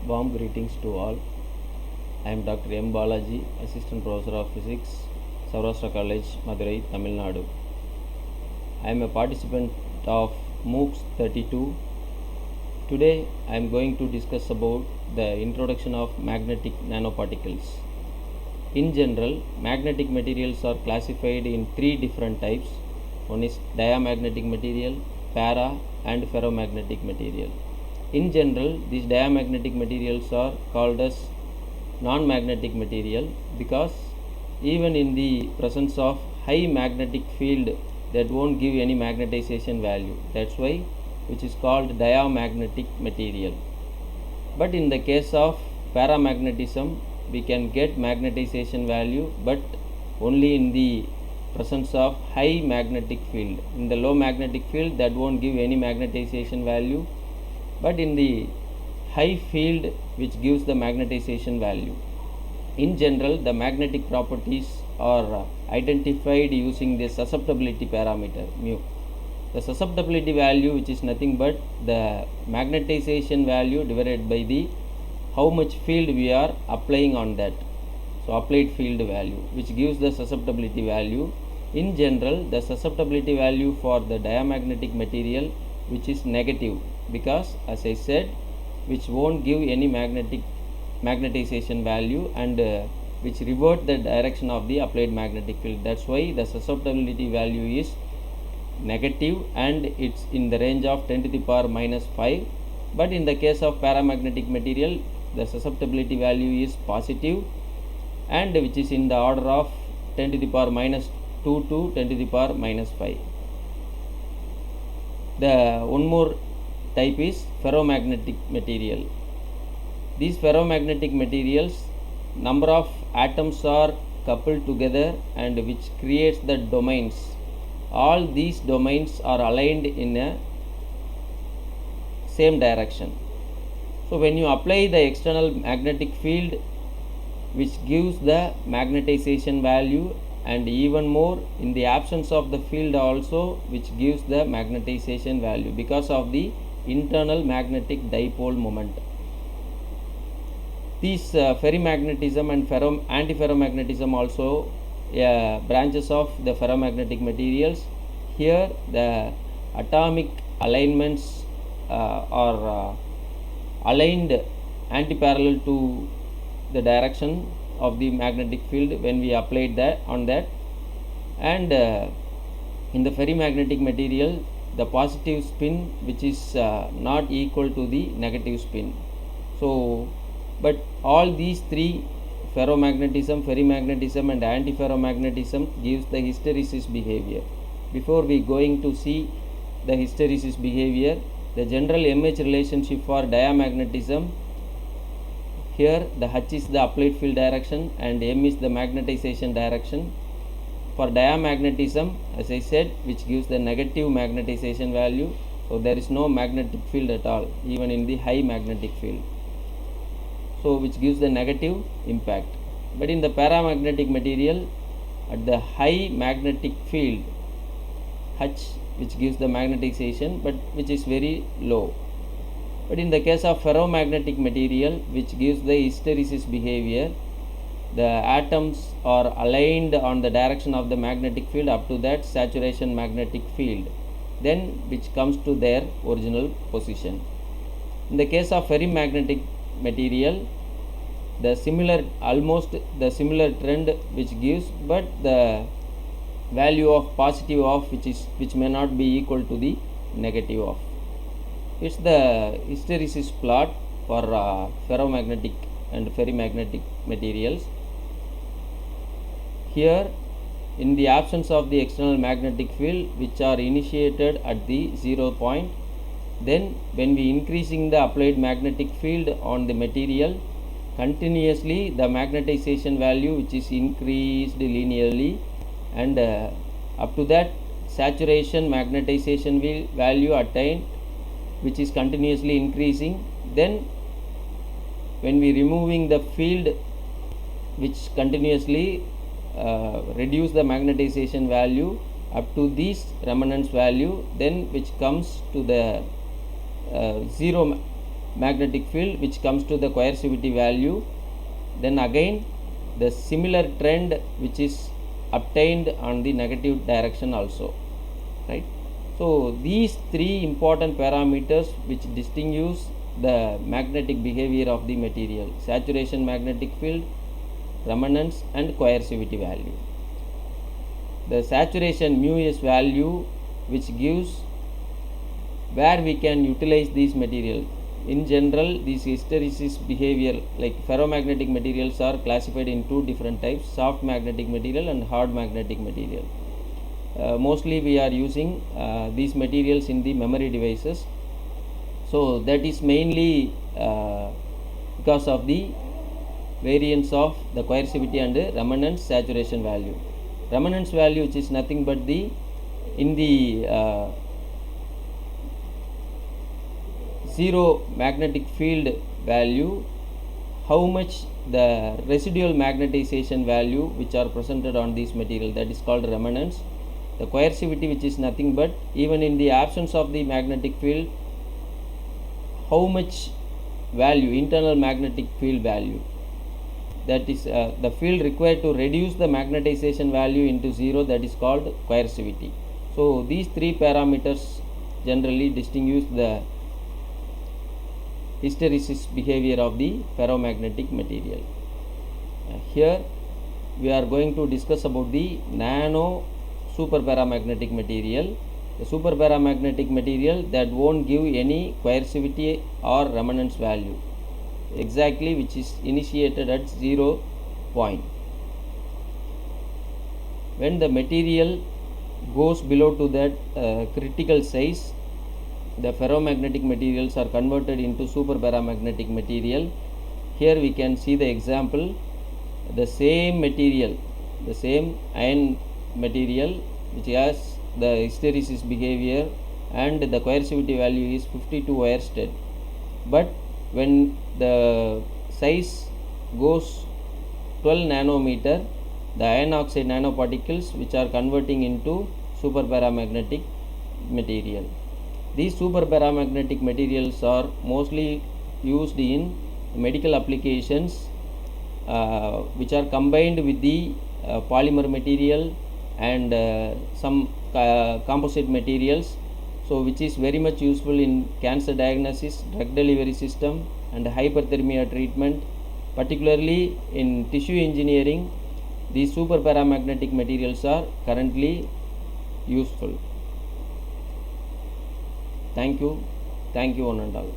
Warm greetings to all. I am Dr. M. Balaji, Assistant Professor of Physics, Saurashtra College, Madurai, Tamil Nadu. I am a participant of Moocs 32. Today I am going to discuss about the introduction of magnetic nanoparticles. In general, magnetic materials are classified in three different types. One is diamagnetic material, para and ferromagnetic material. In general, these diamagnetic materials are called as non-magnetic material because even in the presence of high magnetic field that won't give any magnetization value. That's why which is called diamagnetic material. But in the case of paramagnetism, we can get magnetization value but only in the presence of high magnetic field. In the low magnetic field, that won't give any magnetization value, but in the high field which gives the magnetization value. In general, the magnetic properties are identified using the susceptibility parameter mu. The susceptibility value, which is nothing but the magnetization value divided by the how much field we are applying on that. So applied field value, which gives the susceptibility value. In general, the susceptibility value for the diamagnetic material which is negative, because as I said, which won't give any magnetization value and which revert the direction of the applied magnetic field. That's why the susceptibility value is negative and it's in the range of 10 to the power minus 5. But in the case of paramagnetic material, the susceptibility value is positive and which is in the order of 10 to the power minus 2 to 10 to the power minus 5. The one more type is ferromagnetic material. These ferromagnetic materials, number of atoms are coupled together and which creates the domains. All these domains are aligned in a same direction. So when you apply the external magnetic field which gives the magnetization value, and even more in the absence of the field also which gives the magnetization value because of the internal magnetic dipole moment. These ferrimagnetism and antiferromagnetism also branches of the ferromagnetic materials. Here the atomic alignments are aligned anti-parallel to the direction of the magnetic field when we applied that on that. And in the ferrimagnetic material, the positive spin which is not equal to the negative spin. So but all these three, ferromagnetism, ferrimagnetism and antiferromagnetism, gives the hysteresis behavior. Before we going to see the hysteresis behavior, the general MH relationship for diamagnetism, here the H is the applied field direction and M is the magnetization direction. For diamagnetism, as I said, which gives the negative magnetization value, so there is no magnetic field at all even in the high magnetic field, so which gives the negative impact. But in the paramagnetic material, at the high magnetic field, H, which gives the magnetization but which is very low. But in the case of ferromagnetic material, which gives the hysteresis behavior, the atoms are aligned on the direction of the magnetic field up to that saturation magnetic field, then which comes to their original position. In the case of ferrimagnetic material, almost the similar trend which gives, but the value of positive of which may not be equal to the negative of. It's the hysteresis plot for ferromagnetic and ferrimagnetic materials. Here, in the absence of the external magnetic field which are initiated at the 0 point, then when we increasing the applied magnetic field on the material, continuously the magnetization value which is increased linearly and up to that saturation magnetization value attained, which is continuously increasing. Then when we removing the field which continuously reduce the magnetization value up to this remnants value, then which comes to the zero magnetic field which comes to the coercivity value, then again the similar trend which is obtained on the negative direction also, right? So these three important parameters which distinguish the magnetic behavior of the material: saturation magnetic field, remanence, and coercivity value. The saturation mu s value which gives where we can utilize these materials. In general, these hysteresis behavior, like ferromagnetic materials, are classified in two different types: soft magnetic material and hard magnetic material. Mostly we are using these materials in the memory devices, so that is mainly because of the variance of the coercivity and remanence saturation value. Remanence value, which is nothing but the in the zero magnetic field value, how much the residual magnetization value which are presented on this material, that is called remanence. The coercivity, which is nothing but even in the absence of the magnetic field, how much value, internal magnetic field value, that is the field required to reduce the magnetization value into zero, that is called coercivity. So these three parameters generally distinguish the hysteresis behavior of the ferromagnetic material. Here we are going to discuss about the nano superparamagnetic material. The superparamagnetic material that won't give any coercivity or remanence value, exactly, which is initiated at 0 point. When the material goes below to that critical size, the ferromagnetic materials are converted into superparamagnetic material. Here we can see the example: the same material, the same iron material which has the hysteresis behavior and the coercivity value is 52 Oersted, but when the size goes 12 nanometer, the iron oxide nanoparticles which are converting into superparamagnetic material. These superparamagnetic materials are mostly used in medical applications, which are combined with the polymer material and some composite materials, so which is very much useful in cancer diagnosis, drug delivery system, and hyperthermia treatment. Particularly in tissue engineering, these superparamagnetic materials are currently useful. Thank you one and all.